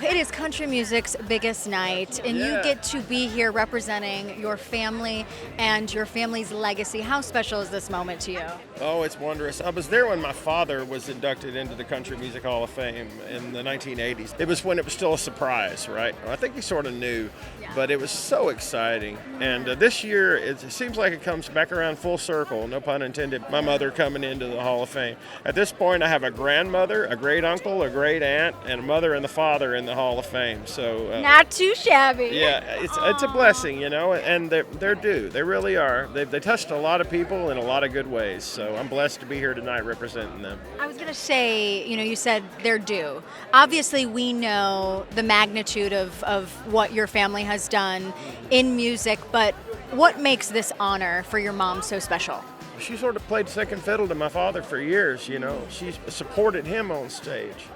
It is country music's biggest night, and you get to be here representing your family and your family's legacy. How special is this moment to you? Oh, it's wondrous. I was there when my father was inducted into the Country Music Hall of Fame in the 1980s. It was when it was still a surprise, right? I think he sort of knew, but it was so exciting. And this year, it seems like it comes back around full circle, no pun intended, my mother coming into the Hall of Fame. At this point, I have a grandmother, a great uncle, a great aunt, and a mother and the father in the Hall of Fame. So not too shabby. Yeah, it's a blessing, and they're due. They really are. They touched a lot of people in a lot of good ways. So I'm blessed to be here tonight representing them. I was going to say, you said they're due. Obviously, we know the magnitude of what your family has done in music, but what makes this honor for your mom so special? She sort of played second fiddle to my father for years, She supported him on stage.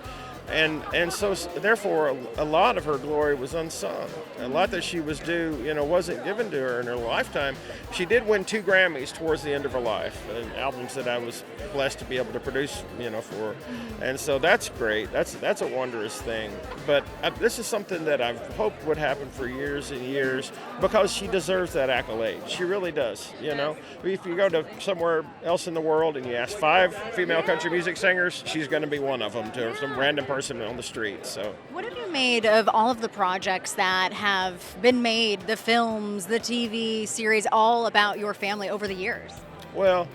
And so therefore a lot of her glory was unsung. A lot that she was due, wasn't given to her in her lifetime. She did win 2 Grammys towards the end of her life, and albums that I was blessed to be able to produce, for her. And so that's great. That's a wondrous thing. But this is something that I've hoped would happen for years and years because she deserves that accolade. She really does, If you go to somewhere else in the world and you ask 5 female country music singers, she's going to be one of them to some random person on the street. So what have you made of all of the projects that have been made, the films, the TV series, all about your family over the years? Well,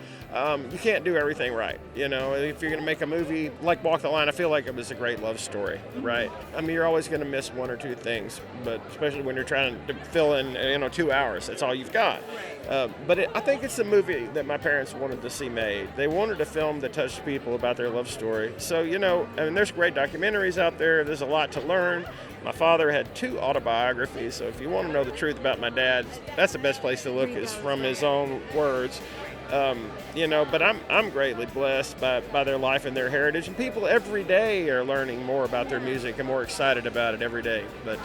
you can't do everything right. If you're going to make a movie like Walk the Line, I feel like it was a great love story, right? I mean, you're always going to miss 1 or 2 things, but especially when you're trying to fill in, 2 hours, that's all you've got. But I think it's a movie that my parents wanted to see made. They wanted a film that touched people about their love story. So, there's great documentaries out there. There's a lot to learn. My father had 2 autobiographies, so if you want to know the truth about my dad, that's the best place to look is from his own words. But I'm greatly blessed by their life and their heritage, and people every day are learning more about their music and more excited about it every day. But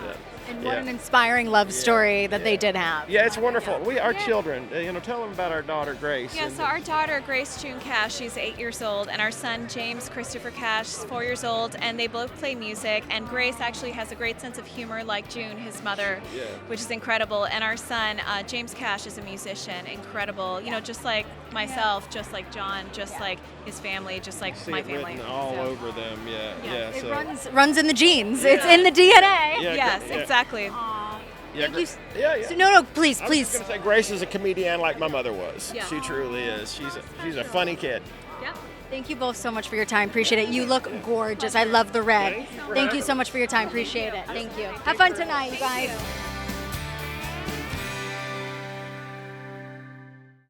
and what an inspiring love story that they did have. Yeah, it's wonderful. Our children, tell them about our daughter Grace. Yeah, so our daughter Grace June Cash, she's 8 years old, and our son James Christopher Cash is 4 years old, and they both play music. And Grace actually has a great sense of humor, like June, his mother, which is incredible. And our son James Cash is a musician, incredible. Just like myself, just like John, just like his family, just like my family. All over them, It runs in the genes. It's in the DNA. Yes, exactly. Thank you. So, no, please. I was just going to say, Grace is a comedian like my mother was. Yeah. She truly is. She's a funny kid. Yep. Thank you both so much for your time. Appreciate it. You look gorgeous. I love the red. Thank you so much for your time. Appreciate it. Thank you. Have fun tonight, you guys.